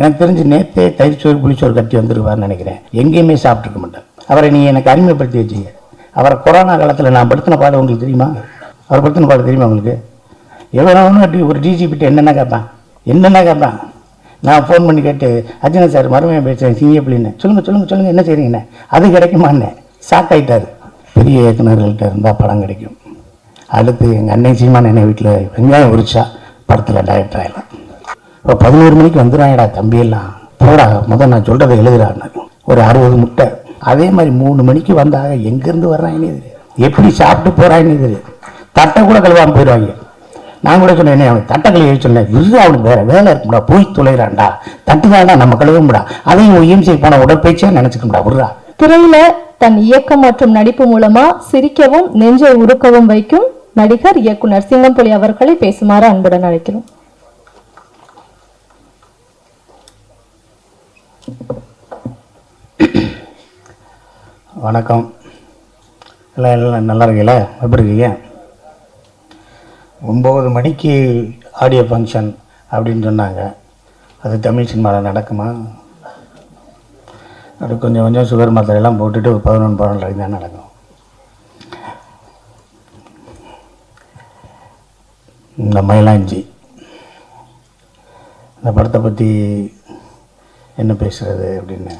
எனக்கு தெரிஞ்சு நேற்றே தயிர்ச்சோறு புளிச்சோறு கட்டி வந்துருவார்னு நினைக்கிறேன். எங்கேயுமே சாப்பிட்ருக்க மாட்டேன். அவரை நீ எனக்கு அறிமுகப்படுத்தி வச்சிங்க. அவரை கொரோனா காலத்தில் நான் படுத்தின பாடம் உங்களுக்கு தெரியுமா? அவர் படுத்தின பாடம் தெரியுமா உங்களுக்கு? எவ்வளோ ஒரு டிஜிபிட்ட என்னென்ன கேட்பான். நான் ஃபோன் பண்ணி கேட்டு, அர்ஜுனா சார் மருமையாக பேசுகிறேன் சிங்கப்பிள்ளின்னு, சொல்லுங்கள் என்ன செய்கிறீங்கண்ணே? அது கிடைக்குமாண்ணே? ஷாக் ஆகிட்டார். பெரிய இயக்குநர்கள்ட்ட இருந்தால் படம் கிடைக்கும். அடுத்து எங்கள் அன்னை சீமான் என்னை வீட்டில் வெங்காயம் உரிச்சா படத்தில் டைரக்டர் ஆகிடலாம். இப்போ 11 மணிக்கு வந்துடுறாங்கடா தம்பியெல்லாம், போடா முதல் நான் சொல்கிறத எழுதுறான்னு. ஒரு 60 முட்டை. அதே மாதிரி 3 மணிக்கு வந்தாக எங்கேருந்து வர்றாங்கன்னு இது, எப்படி சாப்பிட்டு போகிறாங்கன்னு இது, தட்டை கூட கழுவாமல் போயிடுவாங்க. நான் கூட சொன்னேன், என்ன அவனுக்கு தட்டை கழுவி சொன்னேன், இது அவனுக்கு வேறு வேலை இருக்கும்டா, போய் துளையிறான்டா, தட்டு தான்டா நம்ம கழுவும்டா, அதையும் இஎம்சி போன உடற்பயிற்சியாக நினச்சிக்கோம்டா விட்றா. திரையில தன் இயக்கம் மற்றும் நடிப்பு மூலமா சிரிக்கவும் நெஞ்சை உருக்கவும் வைக்கும் நடிகர் இயக்குனர் சிங்கம்புலி அவர்களை பேசுமாறு அன்புடன் அழைக்கிறோம். வணக்கம். எல்லாம் நல்லா இருக்கீங்களா? எப்படி இருக்கீங்க? 9 மணிக்கு ஆடியோ ஃபங்க்ஷன் அப்படின்னு சொன்னாங்க. அது தமிழ் சினிமாவில் நடக்குமா? அது கொஞ்சம் சுகர் மாத்திரையெல்லாம் போட்டுட்டு 11-12 தான் நடக்கும். இந்த மயிலாஞ்சி இந்த படத்தை பற்றி என்ன பேசுகிறது அப்படின்னு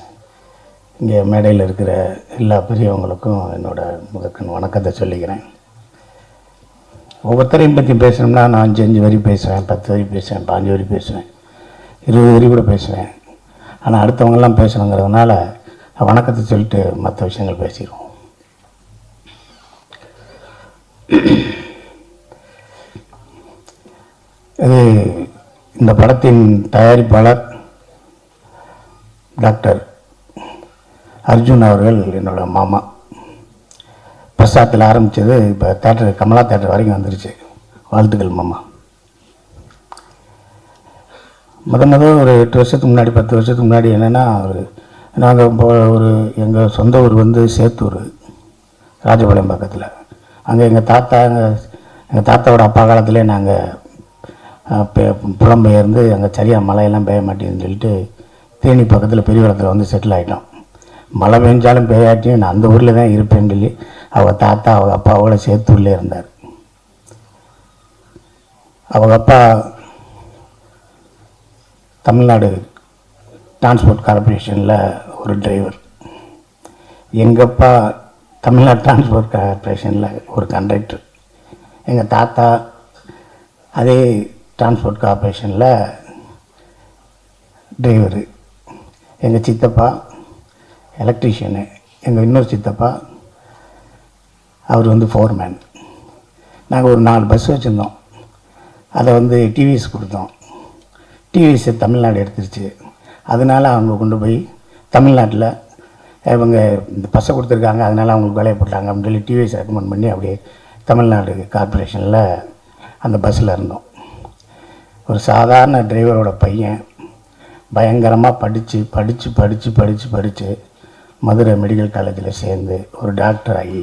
இங்கே மேடையில் இருக்கிற எல்லா பெரியவங்களுக்கும் என்னோடய முதற்கண் வணக்கத்தை சொல்லிக்கிறேன். ஒவ்வொருத்தரையும் பற்றி பேசணும்னா நான் 5 வரி பேசுவேன், 10 வரி பேசுவேன், 5 வரி பேசுவேன், 20 வரி கூட பேசுவேன். ஆனால் அடுத்தவங்கெல்லாம் பேசணுங்கிறதுனால வணக்கத்தை சொல்லிட்டு மற்ற விஷயங்கள் பேசிடுவோம். இது இந்த படத்தின் தயாரிப்பாளர் டாக்டர் அர்ஜுன் அவர்கள் என்னோட மாமா. பிரசாத்தில் ஆரம்பித்தது இப்போ தேட்டர், கமலா தேட்டர் வரைக்கும் வந்துருச்சு. வாழ்த்துக்கள் மாமா. முதல் ஒரு 8 வருஷத்துக்கு முன்னாடி 10 வருஷத்துக்கு முன்னாடி என்னென்னா, நாங்கள் இப்போ எங்கள் சொந்த ஊர் சேத்தூர், ராஜபாளையம் பக்கத்தில். அங்கே எங்கள் தாத்தாவோட அப்பா காலத்திலே நாங்கள் புலம்பெயர்ந்து அங்கே சரியாக மழையெல்லாம் பெய்ய மாட்டேங்குன்னு சொல்லிட்டு தேனி பக்கத்தில் பெரியவளத்தில் செட்டில் ஆகிட்டோம். மழை பெஞ்சாலும் பெய்யாட்டியும் நான் அந்த ஊரில் தான் இருப்பேன்னு சொல்லி அவங்க தாத்தா அவங்க அப்பாவோட சேத்தூர்லேயே இருந்தார். அவங்க அப்பா தமிழ்நாடு டிரான்ஸ்போர்ட் கார்பரேஷனில் ஒரு டிரைவர், எங்கள் அப்பா தமிழ்நாடு டிரான்ஸ்போர்ட் கார்பரேஷனில் ஒரு கண்டக்டர், எங்கள் தாத்தா அதே டிரான்ஸ்போர்ட் கார்பரேஷனில் டிரைவரு, எங்கள் சித்தப்பா எலக்ட்ரீஷியனு, எங்கள் இன்னொரு சித்தப்பா அவர் ஃபோர்மேன். நாங்கள் ஒரு 4 பஸ் வச்சுருந்தோம். அதை டிவிஎஸ் கொடுத்தோம். டிவிஎஸ் தமிழ்நாடு எடுத்துருச்சு. அதனால் அவங்க கொண்டு போய் தமிழ்நாட்டில் இவங்க இந்த பஸ்ஸை கொடுத்துருக்காங்க, அதனால் அவங்களுக்கு வேலையை போட்டாங்க அப்படின்னு சொல்லி டிவிஎஸ் ரெக்கமெண்ட் பண்ணி அப்படியே தமிழ்நாடு கார்பரேஷனில் அந்த பஸ்ஸில் இருந்தோம். ஒரு சாதாரண டிரைவரோட பையன் பயங்கரமாக படித்து மதுரை மெடிக்கல் காலேஜில் சேர்ந்து ஒரு டாக்டர் ஆகி,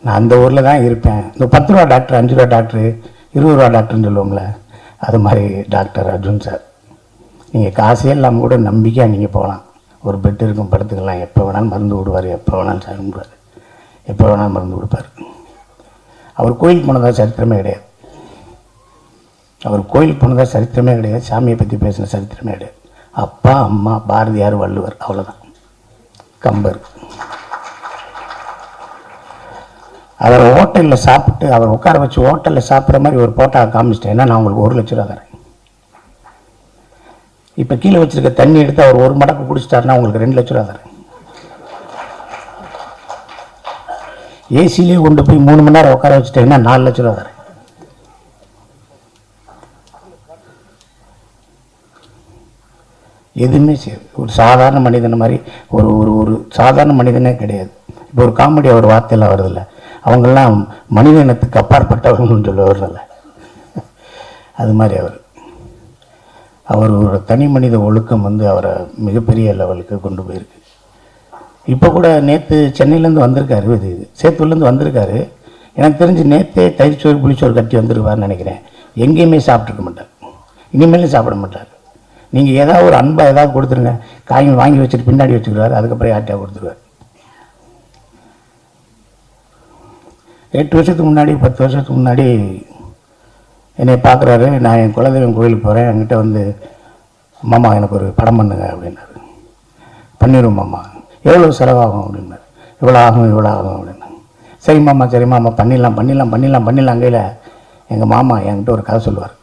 நான் அந்த ஊரில் தான் இருப்பேன். இந்த 10 ரூபா டாக்டர், 5 ரூபா டாக்டரு, 20 ரூபா டாக்டர்னு சொல்லுவோம்ல, அது மாதிரி டாக்டர் அர்ஜுன் சார். நீங்கள் காசே இல்லாமல் கூட நம்பிக்கையாக நீங்கள் போகலாம். ஒரு பெட் இருக்கும், படுத்துக்கலாம், எப்போ வேணாலும் மருந்து விடுவார், எப்போ வேணாலும் சாப்பிடுவார், எப்போ வேணாலும் மருந்து கொடுப்பார். அவர் கோயிலுக்கு போனதாக சரித்திரமே கிடையாது. சாமியை பற்றி பேசின சரித்திரமே கிடையாது. அப்பா, அம்மா, பாரதியார், வள்ளுவர், அவ்வளோதான். கம்பர். அவர் ஹோட்டலில் சாப்பிட்டு, அவர் உட்கார வச்சு ஹோட்டலில் சாப்பிட்ற மாதிரி ஒரு போட்டா காமிச்சிட்டேன்னா நான் உங்களுக்கு 1 லட்ச ரூபா தரேன். இப்போ கீழே வச்சுருக்க தண்ணி எடுத்து அவர் 1 மடக்கு குடிச்சிட்டாருன்னா உங்களுக்கு 2 லட்ச ரூபா தரேன். ஏசிலேயே கொண்டு போய் 3 மணி நேரம் உட்கார வச்சுட்டேன்னா 4 லட்ச ரூபா தரேன். எதுவுமே சரி, ஒரு சாதாரண மனிதனை மாதிரி ஒரு ஒரு சாதாரண மனிதனே கிடையாது. இப்போ ஒரு காமெடி ஒரு வார்த்தையெல்லாம் வருதில்ல, அவங்கெல்லாம் மனித இனத்துக்கு அப்பாற்பட்டவர்கள்னு சொல்ல வருதில்ல, அது மாதிரி அவர் ஒரு தனி மனித ஒழுக்கம் அவரை மிகப்பெரிய லெவலுக்கு கொண்டு போயிருக்கு. இப்போ கூட நேற்று சென்னையிலேருந்து வந்திருக்காரு, இது சேத்தூர்லேருந்து வந்திருக்காரு. எனக்கு தெரிஞ்சு நேற்றே தயிர்ச்சோறு புளிச்சோறு கட்டி வந்துருவார்னு நினைக்கிறேன். எங்கேயுமே சாப்பிட்ருக்க மாட்டார், இனிமேலும் சாப்பிட மாட்டார். நீங்கள் ஏதாவது ஒரு அன்பாக ஏதாவது கொடுத்துருங்க, காயின் வாங்கி வச்சுட்டு பின்னாடி வச்சுக்கிறாரு, அதுக்கப்புறம் யார்கிட்டயா கொடுத்துருவார். 8 வருஷத்துக்கு முன்னாடி 10 வருஷத்துக்கு முன்னாடி என்னை பார்க்குறாரு. நான் என் குலதெய்வம் கோயிலுக்கு போகிறேன், என்கிட்ட வந்து மாமா எனக்கு ஒரு படம் பண்ணுங்க அப்படின்னாரு. பண்ணிடுவோம் மாமா. எவ்வளோ செலவாகும் அப்படின்னாரு. இவ்வளோ ஆகும் இவ்வளோ ஆகும் அப்படின்னாங்க. சரி மாமா சரி மாமா பண்ணிடலாம் கையில் எங்கள் மாமா என்கிட்ட ஒரு கதை சொல்லுவார்.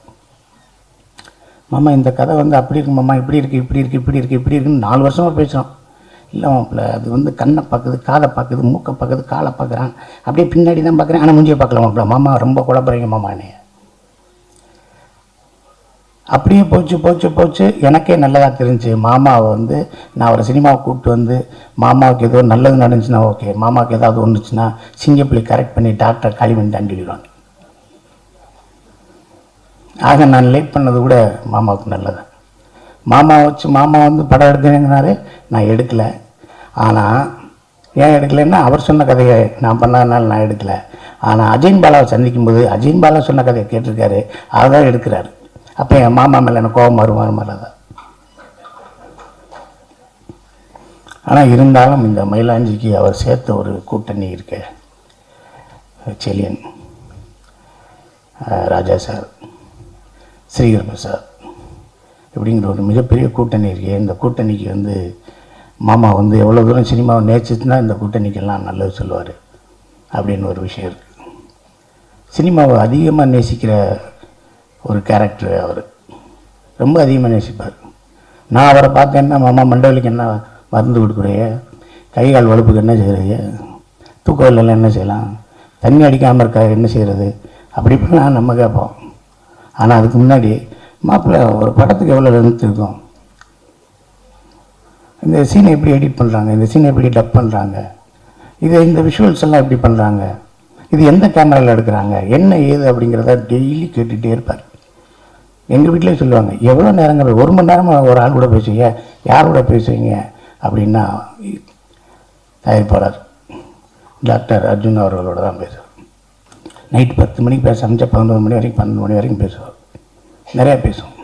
மாமா இந்த கதை வந்து அப்படி இருக்கு மாமா, இப்படி இருக்குன்னு 4 வருஷமாக பேசுகிறோம். இல்லை மாப்பிள்ள, அது வந்து கண்ணை பார்க்குது, காதை பார்க்குது, மூக்கை பார்க்குது, காலை பார்க்குறான், அப்படியே பின்னாடி தான் பார்க்குறேன், ஆனால் மூஞ்சியை பார்க்கல மாப்பிள்ள. மாமா ரொம்ப குழப்பறீங்க மாமா என்னைய. அப்படியே போச்சு. எனக்கே நல்லதாக தெரிஞ்சு மாமாவை வந்து நான் அவரை சினிமாவை கூப்பிட்டு வந்து மாமாவுக்கு ஏதோ நல்லது நடந்துச்சுன்னா ஓகே, மாமாவுக்கு ஏதாவது ஒன்றுச்சுன்னா சிங்கப்பிள்ளை கரெக்ட் பண்ணி டாக்டர் காலி பண்ணி தாண்டிடுவாங்க. ஆக நான் லேட் பண்ணது கூட மாமாவுக்கு நல்லது. மாமா வந்து படம் எடுத்தேங்கனாரு, நான் எடுக்கலை. ஆனால் ஏன் எடுக்கலைன்னா அவர் சொன்ன கதையை நான் பண்ணாதனால நான் எடுக்கலை. ஆனால் அஜயன் பாலாவை சந்திக்கும்போது அஜயன் பாலா சொன்ன கதையை கேட்டிருக்காரு, அதை தான் எடுக்கிறாரு. அப்போ என் மாமா மேலே எனக்கு கோபம் வருமாறு தான். ஆனால் இருந்தாலும் இந்த மயிலாஞ்சிக்கு அவர் சேர்த்த ஒரு கூட்டணி இருக்க, செலியன், ராஜா சார், ஸ்ரீகர் பிரசாத் இப்படிங்கிற ஒரு மிகப்பெரிய கூட்டணி இருக்கு. இந்த கூட்டணிக்கு வந்து மாமா வந்து எவ்வளோ தூரம் சினிமாவை நேசிச்சுன்னா இந்த கூட்டணிக்கெல்லாம் நல்லது சொல்லுவார் அப்படின்னு ஒரு விஷயம் இருக்குது. சினிமாவை அதிகமாக நேசிக்கிற ஒரு கேரக்டர் அவர், ரொம்ப அதிகமாக நேசிப்பார். நான் அவரை பார்த்தேன்னா, மாமா மண்டவலிக்கு என்ன மருந்து கொடுக்குறைய, கை கால் வலுப்புக்கு என்ன செய்கிறது, தூக்கவில்லாம் என்ன செய்யலாம், தண்ணி அடிக்காமல் இருக்க என்ன செய்கிறது, அப்படி இப்படிலாம் நம்ம கேட்போம். ஆனால் அதுக்கு முன்னாடி மாப்பிள்ளை ஒரு படத்துக்கு எவ்வளோ லென்த் இருக்கும், இந்த சீனை எப்படி எடிட் பண்ணுறாங்க, இந்த சீனை எப்படி டப் பண்ணுறாங்க, இந்த விஷுவல்ஸ் எல்லாம் எப்படி பண்ணுறாங்க, இது எந்த கேமராவில் எடுக்கிறாங்க, என்ன ஏது அப்படிங்கிறத டெய்லி கேட்டுகிட்டே இருப்பார். எங்கள் வீட்டிலே சொல்லுவாங்க, எவ்வளோ நேரங்கள் 1 மணி நேரமாக ஒரு ஆள் கூட பேசுவீங்க, யார் கூட பேசுவீங்க அப்படின்னா தயாரிப்பாளர் டாக்டர் அர்ஜுன் அவர்களோட தான் பேசுவார். நைட்டு 10 மணிக்கு பேச ஆரம்பிச்சா 11 மணி வரைக்கும் 12 மணி வரைக்கும் பேசுவார். நிறையா பேசுவோம்.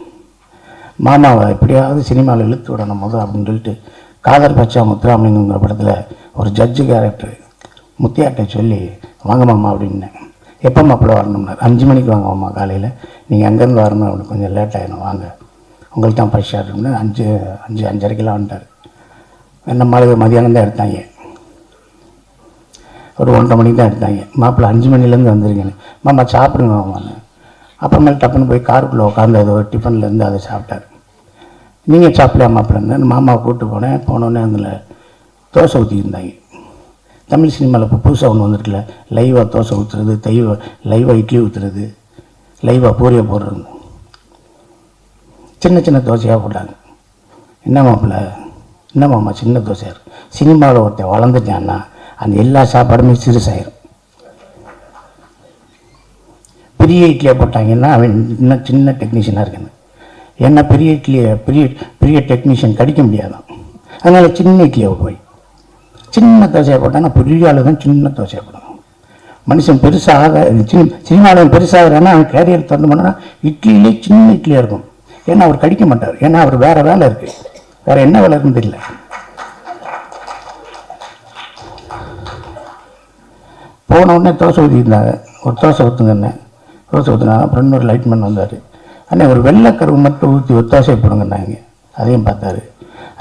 மாமாவை எப்படியாவது சினிமாவில் இழுத்து விடணும் போது அப்படின்னு சொல்லிட்டு காதல் பச்சா முத்துராமலிங்கங்கிற படத்தில் ஒரு ஜட்ஜு கேரக்டர் முத்தியாட்டை சொல்லி வாங்க மாமா அப்படின்னேன். எப்போ மாப்பிள்ள வரணும்னார். 5 மணிக்கு வாங்க மாமா காலையில், நீங்கள் அங்கேருந்து வரணும் அப்படின்னு, கொஞ்சம் லேட் ஆகிடும் வாங்க, உங்களுக்கு தான் ஃபர்ஸ்ட் ஷாட் இருக்குன்னு 5:30 வந்துட்டார். நம்ம மதியானம் தான் எடுத்தாங்க, ஒரு 1:30 மணிக்கு தான் எடுத்தாங்க. மாப்பிள்ளை 5 மணிலேருந்து வந்துருங்கன்னு. மாமா சாப்பிடுங்க மாமான்னு. அப்புறமேல் டப்புன்னு போய் காருக்குள்ளே உட்காந்து அது ஒரு டிஃபன்லேருந்து அதை சாப்பிட்டார். நீங்கள் சாப்பிடலையா மாப்பிள்ளன்னு மாமாவை கூப்பிட்டு போனோடனே அதில் தோசை ஊற்றிருந்தாங்க. தமிழ் சினிமாவில் இப்போ புதுசாக ஒன்று வந்துருக்குல்ல, லைவாக தோசை ஊற்றுறது, லைவாக இட்லி ஊற்றுறது, லைவாக பூரியை போடுறது, சின்ன தோசையாக போட்டாங்க. என்ன மாமா சின்ன தோசையாக இருக்கும். சினிமாவில் ஒருத்தன் வளர்ந்துட்டான்னா அந்த எல்லா சாப்பாடுமே சிறுசாயிரும். பெரிய இட்லியாக போட்டாங்கன்னா அவன் இன்னும் சின்ன டெக்னீஷியனாக இருக்கணும். ஏன்னா பெரிய இட்லியை பெரிய டெக்னீஷியன் கடிக்க முடியாதான். அதனால் சின்ன இட்லியை போய் சின்ன தோசையை போட்டாங்கன்னா பெரிய ஆளு தான் சின்ன தோசையை போடணும். மனுஷன் பெருசாக சினிமாவில் பெருசாகிறான்னா அவன் கேரியர் திறந்து பண்ணா இட்லியிலே சின்ன இட்லியாக இருக்கும். ஏன்னா அவர் கடிக்க மாட்டார், ஏன்னா அவர் வேறு வேலை இருக்குது, வேறு என்ன வேலை இருக்குன்னு தெரியல. போன உடனே தோசை ஊற்றிருந்தாங்க. ஒரு தோசை ஊற்றுங்கண்ணே, தோசை ஊற்றுனாங்க. அப்புறம் இன்னொரு லைட்மேன் வந்தார். அண்ணே ஒரு வெள்ளைக்கருவு மட்டும் ஊற்றி ஒரு தோசையை போடுங்கன்னாங்க. அதையும் பார்த்தாரு.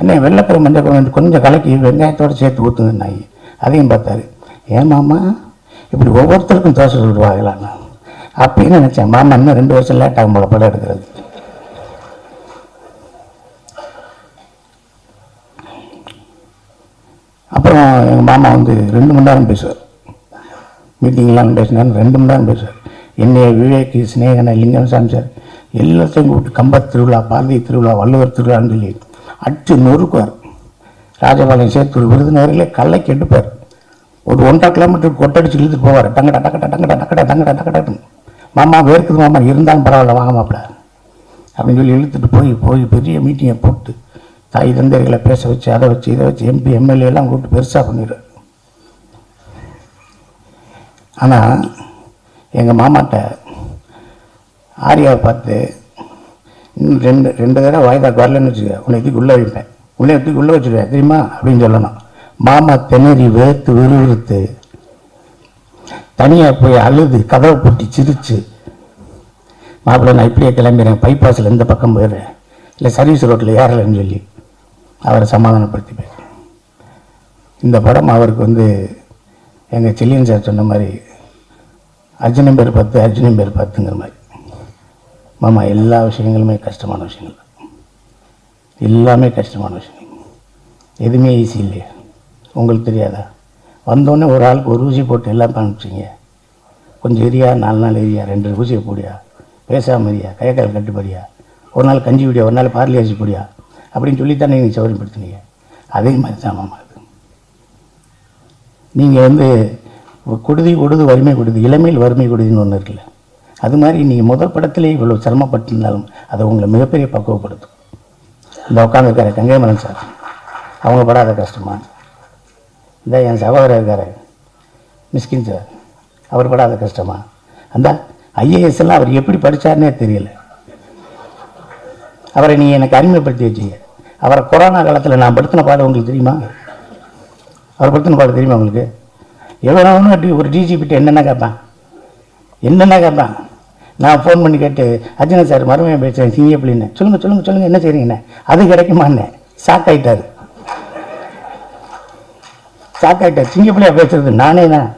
அண்ணே வெள்ளைக்கருவு மஞ்சள் கருவு கொஞ்சம் கலக்கி வெங்காயத்தோடு சேர்த்து ஊற்றுங்கன்னாங்க. அதையும் பார்த்தாரு. ஏன் மாமா இப்படி ஒவ்வொருத்தருக்கும் தோசை சுடுவாங்களாண்ணா அப்படின்னு நினச்சேன். மாமா இன்னும் 2 வருஷம் லேட் ஆகும் போல படம் எடுக்கிறது. அப்புறம் எங்கள் மாமா வந்து 2 மணி நேரம் பேசுவார். மீட்டிங்லாம் பேசினார், 2 மணி நேரம் பேசுவார். என்னைய விவேக், ஸ்நேகனை, லிங்கம் சாமி சார் எல்லாத்தையும் கூப்பிட்டு கம்பத் திருவிழா, பாரதி திருவிழா, வள்ளுவர் திருவிழான்னு சொல்லி அடிச்சு நொறுக்குவார். ராஜபாளையம் சேத்தூர் விருதுநகரிலே கல்லைக்கு எடுப்பார். ஒரு 1.5 கிலோமீட்டருக்கு கொட்டடிச்சு இழுத்துட்டு போவார். டங்கடா. மாமா வேர்க்குது மாமா, இருந்தாலும் பரவாயில்ல வாங்க மாப்பிள்ள அப்படின்னு சொல்லி இழுத்துட்டு போய் பெரிய மீட்டிங்கை போட்டு தாய் தந்தைகளை பேச வச்சு அதை வச்சு இதை வச்சு எம்பி எம்எல்ஏ எல்லாம் கூப்பிட்டு பெருசாக பண்ணிடுறார். ஆனால் எங்கள் மாமாட்ட ஆரியாவை பார்த்து இன்னும் ரெண்டு தடவை வாய்தாக்கு வரலன்னு வச்சுக்க, உன்னை தூக்கி உள்ளே வைப்பேன், உள்ளே தூக்கி உள்ளே வச்சுருவேன் தெரியுமா அப்படின்னு சொல்லணும். மாமா திணறி வேர்த்து விறுவிறுத்து தனியாக போய் அழுது கதவை பூட்டி சிரிச்சு, மாப்பிள்ளை நான் இப்படியே கிளம்பிடுறேன், பைபாஸில் இந்த பக்கம் போயிடுறேன், இல்லை சர்வீஸ் ரோட்டில் ஏறலைன்னு சொல்லி அவரை சமாதானப்படுத்தி போயிடுறேன். இந்த படம் அவருக்கு எங்கள் செல்லியன் சார் சொன்ன மாதிரி அர்ஜுனன் பேர் 10 அர்ஜுனன் பேர் 10ங்கிற மாதிரி. மாமா எல்லா விஷயங்களுமே கஷ்டமான விஷயங்கள், எல்லாமே கஷ்டமான விஷயம், எதுவுமே ஈஸி இல்லையா? உங்களுக்கு தெரியாதா? வந்தோடனே ஒரு ஆளுக்கு ஒரு ஊசி போட்டு எல்லாம் காமிச்சிங்க, கொஞ்சம் எரியா 4 நாள் எரியா, 2 ஊசியை போடியா, பேசாமல் எரியா, கைக்கால் கட்டுப்படியா, ஒரு நாள் கஞ்சி குடியா, ஒரு நாள் பார்லி அரிசி போடியா அப்படின்னு சொல்லித்தானே நீங்கள் சௌகரியப்படுத்தினீங்க. அதே மாதிரி தான் மாமா அது. நீங்கள் கொடுதி கொடுது வறுமை கொடுது, இளமையில் வறுமை கொடுதின்னு ஒன்று இருக்குல்ல, அது மாதிரி நீங்கள் முதல் படத்திலே இவ்வளோ சிரமப்பட்டிருந்தாலும் அதை உங்களை மிகப்பெரிய பக்குவப்படுத்தும். இந்த உட்காந்துருக்காரு கங்கைமரன் சார், அவங்க படாத கஷ்டமா? இந்த என் சகோதரர் இருக்கார் மிஸ்கின் சார், அவர் படாத கஷ்டமா? அந்த ஐஏஎஸ் எல்லாம் அவர் எப்படி படித்தார்னே தெரியல. அவரை நீ எனக்கு அறிமுகப்படுத்தி வச்சீங்க. அவரை கொரோனா காலத்தில் நான் படுத்தின பாடம் உங்களுக்கு தெரியுமா? அவர் படுத்தின பாடம் தெரியுமா உங்களுக்கு? எவ்வளோ ஒரு டிஜிபிட்ட என்னென்ன கேட்பான். நான் ஃபோன் பண்ணி கேட்டு அர்ஜுனன் சார் மருமையை பேசுகிறேன் சிங்கப்பிள்ளின்னு, சொல்லுங்கள் என்ன செய்கிறீங்கண்ணே, அது கிடைக்குமாண்ணே. ஷாக் ஆகிட்டார். சிங்கப்பிள்ளையா பேசுறது நானே தான்.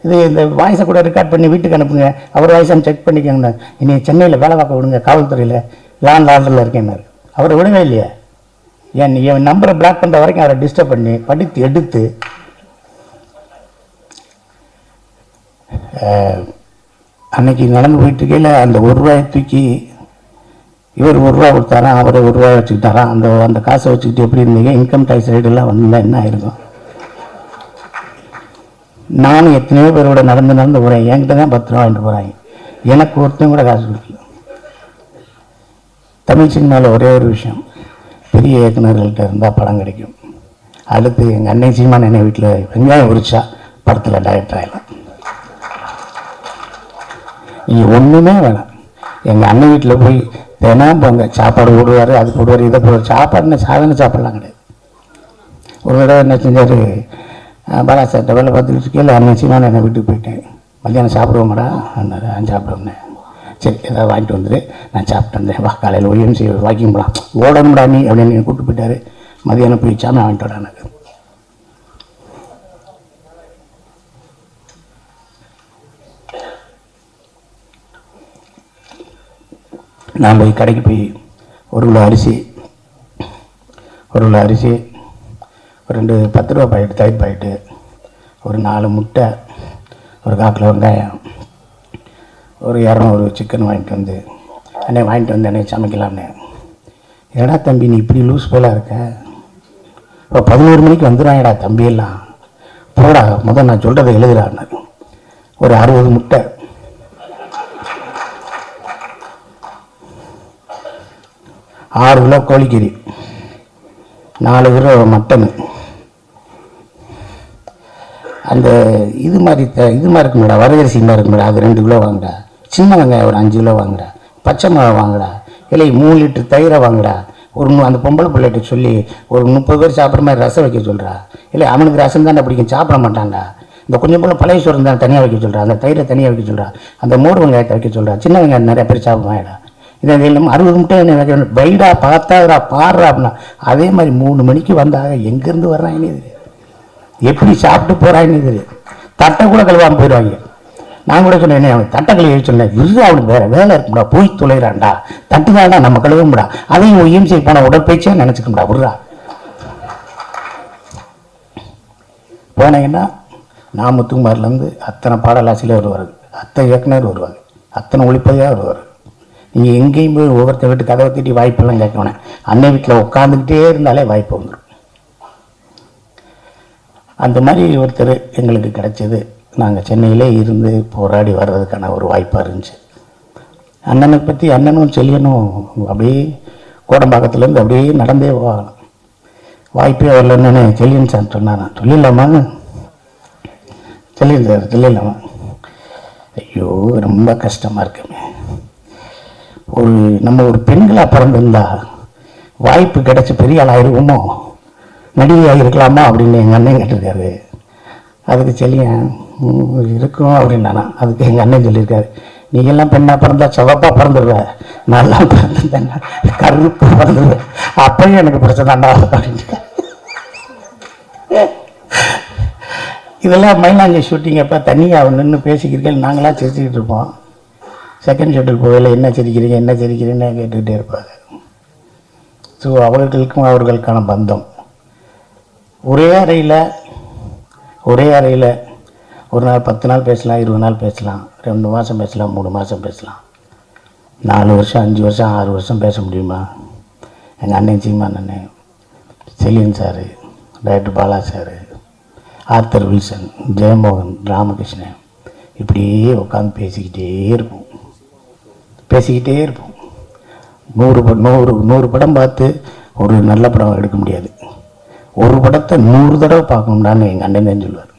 இது இந்த வாய்ஸை கூட ரெக்கார்ட் பண்ணி வீட்டுக்கு அனுப்புங்க, அவர் வாய்ஸை செக் பண்ணிக்கோங்கண்ணே. என்னை சென்னையில் வேலை பார்க்க விடுங்க, காவல்துறையில் லாண்ட் ஆர்டரில் இருக்கேன்னாரு. அவரை விடவே இல்லையா? என் நம்பரை பிளாக் பண்ணுற வரைக்கும் அவரை டிஸ்டர்ப் பண்ணி படித்து எடுத்து அன்னைக்கு நடந்து போயிட்டு இருக்கையில் அந்த ₹1 தூக்கி இவர் ₹1 கொடுத்தாராம், அவர் ₹1 வச்சுக்கிட்டாராம். அந்த காசை வச்சுக்கிட்டு எப்படி இருந்தீங்க? இன்கம் டேக்ஸ் ரைடெல்லாம் வந்தால் என்ன ஆயிருக்கும்? நானும் எத்தனையோ பேரோட நடந்து போகிறேன், என்கிட்ட தான் ₹10 வாங்கிட்டு போகிறாங்க, எனக்கு ஒருத்தையும் கூட காசு கொடுக்கல. தமிழ் சினிமாவில் ஒரே ஒரு விஷயம், பெரிய இயக்குநர்கள்ட்ட இருந்தால் படம் கிடைக்கும். அடுத்து எங்கள் அன்னை சீமான் என்னை வீட்டில் வெங்காயம் உரிச்சா படத்தில் டைரக்டர் ஆகிடலாம். நீங்கள் ஒன்றுமே வேணாம், எங்கள் அண்ணன் வீட்டில் போய் தினம் போங்க, சாப்பாடு போடுவார், அது போடுவார், இதை போடுவார். சாப்பாடுன்னு சாதாரண சாப்பாடெலாம் கிடையாது. ஒரு தடவை என்ன செஞ்சார், பாலா சார்ட்ட வேலை பார்த்துக்கிட்டு இருக்கேன், அண்ணன் சீமான் என்னை வீட்டுக்கு போயிட்டேன். மத்தியானம் சாப்பிடுவோம்டா அண்ணாரு. நான் சாப்பிடுவேன். சரி ஏதாவது வாங்கிட்டு வந்துடு, நான் சாப்பிட்டு வந்தேன், வா காலையில் OMC வாக்கிங் போகலாம், ஓடணும்டா நீ அப்படின்னு கூப்பிட்டு போயிட்டார். மதியானம் போய் சாமி வாங்கிட்டு வரேன். எனக்கு நான் போய் கடைக்கு போய் 1 கிலோ அரிசி, 2 ₹10 பாக்கெட்டு தயிர் பாக்கெட்டு, ஒரு 4 முட்டை, ஒரு 1/4 கிலோ வெங்காயம், ஒரு 200 சிக்கன் வாங்கிட்டு வந்து அன்னை சமைக்கலாம்னே. ஏடா தம்பி நீ இப்படி லூஸ் போல இருக்க, இப்போ 11 மணிக்கு வந்துடுறாங்கடா தம்பியெல்லாம், போடா முதல் நான் சொல்கிறத எழுதுறான்னு. ஒரு 60 முட்டை, 6 கிலோ கோழிக்கறி, 4 கிலோ மட்டனு, அந்த இது மாதிரி இருக்குங்கடா, வரகரிசி மாதிரி இருக்குங்கடா, அது 2 கிலோ வாங்குடா, சின்ன வெங்காயம் ஒரு 5 கிலோ வாங்குடா, பச்சை மிளகா வாங்குடா, இல்லை 3 லிட்டர் தயிரை வாங்குடா, அந்த பொம்பளை பிள்ளைகிட்ட சொல்லி ஒரு 30 பேர் சாப்பிட்ற மாதிரி ரசம் வைக்க சொல்கிறா, இல்லை அவனுக்கு ரசம் தானே பிடிக்கும், சாப்பிட மாட்டான்டா, இந்த கொஞ்சம் போல் பழைய சோறு தான் தனியாக வைக்க சொல்கிறா, அந்த தயிரை தனியாக வைக்க சொல்கிறா, அந்த மோர் வெங்காயத்தை வைக்க சொல்கிறா, சின்ன வெங்காயம் நிறைய பேர் சாப்பிடுவாங்கடா. இதை இல்லாமல் 60 முட்டை என்ன வைக்க வைடா பார்த்தாடா பாடுறா அப்படின்னா, அதே மாதிரி 3 மணிக்கு வந்தாக எங்கேருந்து வர்றாங்கன்னு இது, எப்படி சாப்பிட்டு போகிறாங்கன்னு இது, தட்டை கூட கழுவாமல் போயிடுவாங்க. நான் கூட சொன்னேன், அவன் தட்டை கழுவி சொன்னேன், இது அவனுக்கு வேறு வேலை இருக்கும்டா, போய் தொலைகிறான்டா, தட்டு தான்டா நம்ம கழுவும்டா, அதையும் OMC போன உடற்பயிற்சியாக நினச்சிக்கோம்டா விட்றா. போனீங்கன்னா நான் முத்துக்குமார்லேருந்து அத்தனை பாடலாசிலே வருவார், அத்தனை இயக்குனர் வருவாங்க, அத்தனை ஒளிப்பதியாக வருவார். நீங்கள் எங்கேயும் போய் ஒவ்வொருத்த வீட்டு கதவை தட்டி வாய்ப்பெல்லாம் கேட்கணும், அன்னை வீட்டில் உட்காந்துக்கிட்டே இருந்தாலே வாய்ப்பு வந்துடும். அந்த மாதிரி ஒருத்தர் எங்களுக்கு கிடைச்சது, நாங்கள் சென்னையிலே இருந்து போராடி வர்றதுக்கான ஒரு வாய்ப்பாக இருந்துச்சு. அண்ணனை பற்றி அண்ணனும் செல்லியனும் அப்படியே கோடம்பாக்கத்துலேருந்து அப்படியே நடந்தே போகலாம், வாய்ப்பே வரலன்னு செல்லியன் சார் சொன்னாங்க. சொல்லிடலாமா? செல்லியன் சார் சொல்லிடலாமா? ஐயோ ரொம்ப கஷ்டமாக இருக்குமே, ஒரு நம்ம ஒரு பெண்களாக பிறந்திருந்தா வாய்ப்பு கிடைச்சி பெரிய ஆளாயிருவோமோ, நடிகையாக இருக்கலாமா அப்படின்னு எங்கள் அண்ணன் கேட்டிருக்காரு. அதுக்கு செல்லியன் இருக்கும் அப்படின்னானா. அதுக்கு எங்கள் அண்ணன் சொல்லியிருக்காரு, நீங்கள்லாம் பெண்ணாக பிறந்தா சிவப்பாக பிறந்துடுவ, நல்லா பிறந்திருந்தேன்னா கருப்பு பிறந்துடுவேன், அப்பயும் எனக்கு பிரச்சனைடா அப்படின்ட்டு. இதெல்லாம் மயிலாஞ்சி ஷூட்டிங் அப்போ தனியாக நின்று பேசிக்கிறீங்க, நாங்களாம் சிரிச்சுக்கிட்டு இருப்போம். செகண்ட் ஷெட்யூல் போகல, என்ன சிரிக்கிறீங்க என்ன சிரிக்கிறீங்கன்னு கேட்டுக்கிட்டே இருப்பாங்க. ஸோ அவர்களுக்கும் அவர்களுக்கான பந்தம். ஒரே அறையில் ஒரு நாள் 10 நாள் பேசலாம், 20 நாள் பேசலாம், 2 மாதம் பேசலாம், 3 மாதம் பேசலாம். 4 வருஷம் 5 வருஷம் 6 வருஷம் பேச முடியுமா? எங்கள் அண்ணன் சீமான் அண்ணன், செலியன் sir, director Bala sir, Arthur Wilson, Jeyamohan, Ramakrishnan, இப்படியே உட்காந்து பேசிக்கிட்டே இருப்போம். 100 படம் பார்த்து ஒரு நல்ல படம் எடுக்க முடியாது. ஒரு படத்தை 100 தடவை பார்க்கணும்டான்னு எங்கள் அண்ணன் தான் சொல்லுவார்.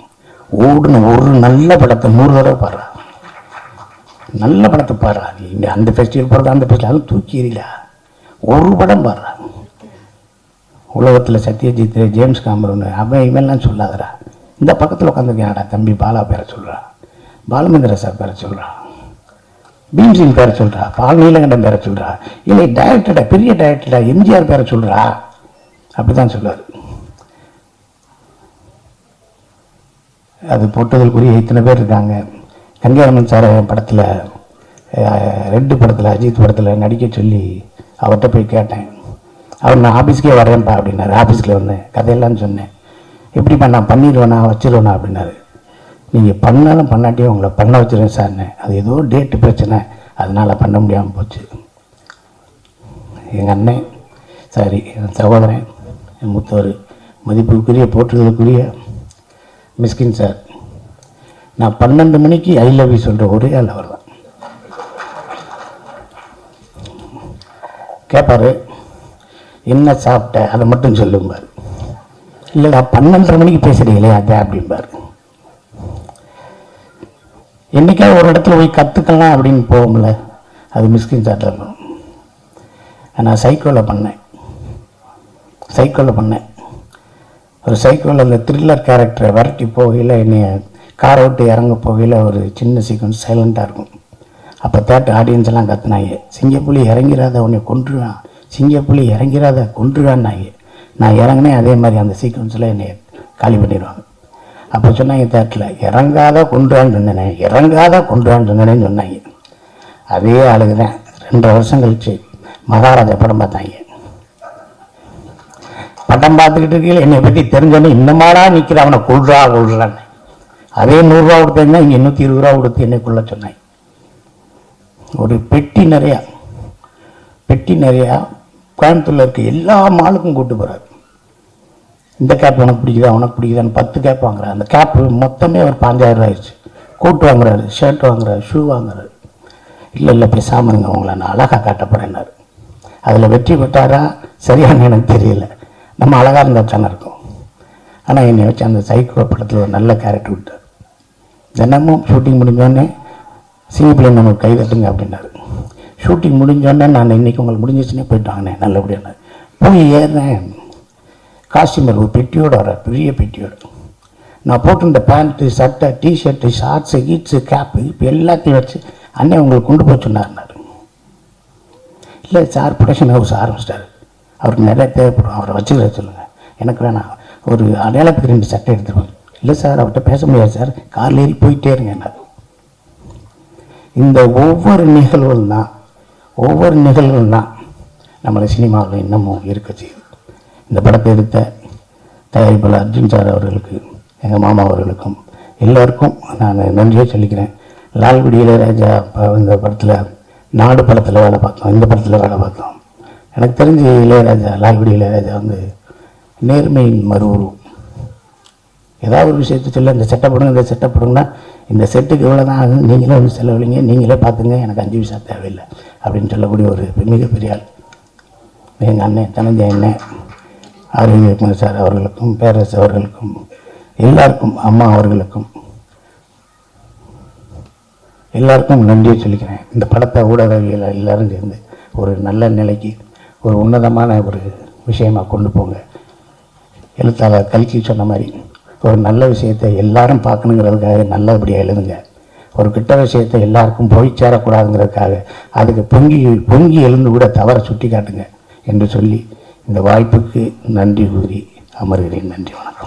ஒரு நல்ல படத்தை 100 தடவை பாடுறா, நல்ல படத்தை பாடுறா. நீ அந்த ஃபெஸ்டிவல் போடுறதா, அந்த ஃபெஸ்டிவல் அதுவும் தூக்கி எறியல, ஒரு படம் பாடுறா. உலகத்தில் சத்யஜித், ஜேம்ஸ் காமரூன், அவன் இவன்லாம் சொல்லாதடா. இந்த பக்கத்தில் உட்காந்துருக்காடா தம்பி பாலா பேரை சொல்கிறா, பாலுமந்திர சார் பேரை சொல்கிறா, பீம்சிங் பேரை சொல்கிறா, பால் நீலகண்டன் பேரை சொல்கிறா, இல்லை டைரக்டரா, பெரிய டைரக்டரா எம்ஜிஆர் பேரை சொல்கிறா, அப்படி தான் சொல்லுவார். அது போட்டதற்குரிய இத்தனை பேர் இருக்காங்க. கங்கையம்மன் சார் படத்தில், ரெட்டு படத்தில், அஜித் படத்தில் நடிக்க சொல்லி அவர்கிட்ட போய் கேட்டேன். அவர் நான் ஆஃபீஸ்க்கே வரேன்ப்பா அப்படின்னாரு. ஆஃபீஸில் வந்தேன், கதையெல்லாம் சொன்னேன். எப்படிப்பா நான் பண்ணிடுவேனா வச்சிருவேனா அப்படின்னாரு. நீங்கள் பண்ணாலும் பண்ணாட்டியும் உங்களை பண்ண வச்சுருவேன் சார்னு. அது ஏதோ டேட்டு பிரச்சனை, அதனால் பண்ண முடியாமல் போச்சு. எங்கள் அண்ணன் சாரி என் சகோதரன், என் மூத்தவர், மதிப்புக்குரிய போற்றுதலுக்குரிய மிஸ்கின் சார், நான் 12 மணிக்கு ஐ லவ் யூ சொல்கிற ஒரே ஆள் அவர் தான். கேட்பார், என்ன சாப்பிட்ட அதை மட்டும் சொல்லும்பார். இல்லைடா 12:30 மணிக்கு பேசுகிறீங்களே அதை அப்படிம்பார். என்றைக்காவது ஒரு இடத்துல போய் கற்றுக்கலாம் அப்படின்னு போகும்ல, அது மிஸ்கின் சார் தான். நான் சைக்கோவில் பண்ணேன். ஒரு சைக்கோவில் அந்த த்ரில்லர் கேரக்டரை விரட்டி போகையில், என்னை காரை விட்டு இறங்க போகையில் ஒரு சின்ன சீக்வன்ஸ் சைலண்ட்டாக இருக்கும். அப்போ தேட்டர் ஆடியன்ஸ் எல்லாம் கத்துனாங்க, சிங்கப்புலி இறங்கிறாத உன்னை கொன்றுவான், சிங்கப்புலி இறங்கிறாத கொன்றுவான்னாங்க. நான் இறங்கினேன், அதே மாதிரி அந்த சீக்வன்ஸில் என்னை காலி பண்ணிடுவாங்க. அப்போ சொன்னாங்க தேட்டரில், இறங்காத கொன்றுவான்னு சொன்னேன்னு சொன்னாங்க. அதே ஆளுக்கு தான் 2 வருஷம் கழிச்சு மகாராஜா படம் பார்த்தாங்க. படம் பார்த்துக்கிட்டு இருக்கீங்க, என்னை பற்றி தெரிஞ்சோன்னே இன்னமாடா நிற்கிற அவனை கொள்றான்னு. அதே 100 ரூபா கொடுத்தேன்னா இங்கே 120 ரூபா கொடுத்து என்னை கொள்ள சொன்னாங்க. ஒரு பெட்டி நிறையா கோயம்புத்தூரில் இருக்க எல்லா மாலுக்கும் கூப்பிட்டு போகிறார். இந்த கேப் உனக்கு பிடிக்குதான்னு 10 கேப் வாங்குறாரு. அந்த கேப் மொத்தமே ஒரு 5000 ரூபா ஆயிடுச்சு. கோட் வாங்குறாரு, ஷர்ட் வாங்குறாரு, ஷூ வாங்குறாரு. இல்லை பேசாமங்க, உங்களை நான் அழகாக காட்டப்படுறேன்னாரு. அதில் வெற்றி பெற்றாரா சரியான எனக்கு தெரியல. நம்ம அழகாக இருந்தால் தானே இருக்கும். ஆனால் என்னை வச்சு அந்த சைக்கோ படத்தில் ஒரு நல்ல கேரக்டர் விட்டார். தினமும் ஷூட்டிங் முடிஞ்சோடனே சிங்கிப்பிள்ளை நமக்கு கை தட்டுங்க அப்படின்னாரு. ஷூட்டிங் முடிஞ்சோடனே நான் இன்றைக்கி உங்களுக்கு முடிஞ்சிச்சுன்னே போயிட்டு வாங்கினேன் நல்லபடியான. போய் ஏறினேன், காஸ்டியூமர் ஒரு பெட்டியோடு வர்றார், பெரிய பெட்டியோடு. நான் போட்டிருந்த பேண்ட்டு, சட்டை, டிஷர்ட்டு, ஷார்ட்ஸு, கீட்ஸு, கேப்பு, இப்போ எல்லாத்தையும் வச்சு அண்ணன் உங்களுக்கு கொண்டு போய் சொன்னார்னாரு. இல்லை சார், ப்ரொடக்ஷன் ஹவுஸ் ஆரம்பிச்சிட்டாரு, அவருக்கு நிறைய தேவைப்படும், அவரை வச்சுக்கிற சொல்லுங்கள். எனக்கு வேணாம், ஒரு அடையாளத்துக்கு 2 சட்டை எடுத்துருவாங்க. இல்லை சார், அவர்கிட்ட பேச முடியாது சார், காரில் ஏறி போயிட்டே இருங்க என்ன. இந்த ஒவ்வொரு நிகழ்வும் தான் நம்மளை சினிமாவில் இன்னமும் இருக்க செய்யுது. இந்த படத்தை எடுத்த தயாரிப்பாளர் அர்ஜுன் சார் அவர்களுக்கு, எங்கள் மாமா அவர்களுக்கும் எல்லோருக்கும் நான் நன்றியை சொல்லிக்கிறேன். லால்குடி இளையராஜா இந்த படத்தில், நாடு படத்தில் வேலை பார்த்தோம், இந்த படத்தில் வேலை பார்த்தோம். எனக்கு தெரிஞ்சு லால்குடி இளையராஜா வந்து நேர்மையின் மறுவுருவம். ஏதாவது ஒரு விஷயத்தை சொல்ல, இந்த செட்டை போடுங்கன்னா இந்த செட்டுக்கு இவ்வளோ தான் ஆகும், நீங்களே வந்து செலவழிங்க, நீங்களே பார்த்துங்க, எனக்கு 5 பைசா தேவையில்லை அப்படின்னு சொல்லக்கூடிய ஒரு மிகப்பெரிய ஆள் எங்கள் அண்ணன் தனஞ்சய அண்ணன், ஆரோக்கிய சார் அவர்களுக்கும், பேரரசு அவர்களுக்கும், எல்லாருக்கும், அம்மா அவர்களுக்கும் எல்லாருக்கும் நன்றியை சொல்லிக்கிறேன். இந்த படத்தை ஊடகவியல் எல்லாரும் சேர்ந்து ஒரு நல்ல நிலைக்கு ஒரு உன்னதமான ஒரு விஷயமாக கொண்டு போங்க. எழுத்தாளர் கல்கி சொன்ன மாதிரி ஒரு நல்ல விஷயத்தை எல்லாரும் பார்க்கணுங்கிறதுக்காக நல்லபடியாக எழுதுங்க. ஒரு கெட்ட விஷயத்தை எல்லாருக்கும் போய் சேரக்கூடாதுங்கிறதுக்காக அதுக்கு பொங்கி எழுந்து கூட தவற சுட்டி காட்டுங்க என்று சொல்லி இந்த வாய்ப்புக்கு நன்றி கூறி அமர்கிறேன். நன்றி, வணக்கம்.